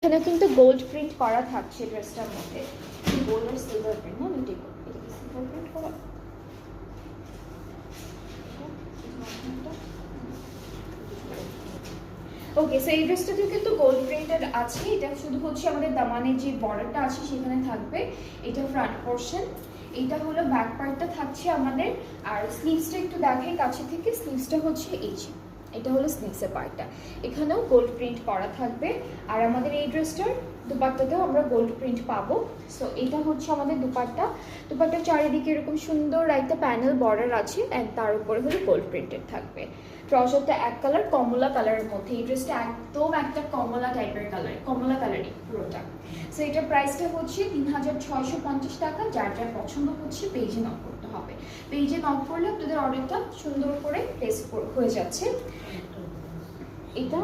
এখানে কিন্তু gold print করা থাকছে ড্রেসটার মধ্যে, গোল্ড আর সিলভার প্রিন্ট। না এটা কি সিলভার প্রিন্ট করা? ওকে, সো এই ড্রেসটাতে কিন্তু গোল্ড প্রিন্টেড আছে। এটা শুধু হচ্ছে আমাদের দামানের যে বর্ডারটা আছে সেখানে থাকবে, এটা ফ্রন্ট পোর্শন। এটা হলো ব্যাক পার্টটা থাকছে আমাদের। আর স্লিভসটা একটু দেখাই কাছে থেকে, স্লিভসটা হচ্ছে এই যে, এটা হলো স্লিভসের পার্টটা, এখানেও গোল্ড প্রিন্ট করা থাকবে। আর আমাদের এই ড্রেসটার দুপাট্টাতেও আমরা গোল্ড প্রিন্ট পাবো। সো এটা হচ্ছে আমাদের দুপাট্টা। দুপাট্টার চারিদিকে এরকম সুন্দর একটা প্যানেল বর্ডার আছে, অ্যান্ড তার উপরে হলো গোল্ড প্রিন্টেড থাকবে। ট্রাউজারটা এক কালার, কমলা কালারের মধ্যে। এই ড্রেসটা একদম একটা কমলা টাইপের কালার, কমলা কালারই পুরোটা। সো এটার প্রাইসটা হচ্ছে 3650 টাকা। যার যার পছন্দ হচ্ছে পেজে নক করতে হবে। পেজে নক করলে আপনাদের অর্ডারটা সুন্দর করে প্লেস হয়ে যাচ্ছে। এটা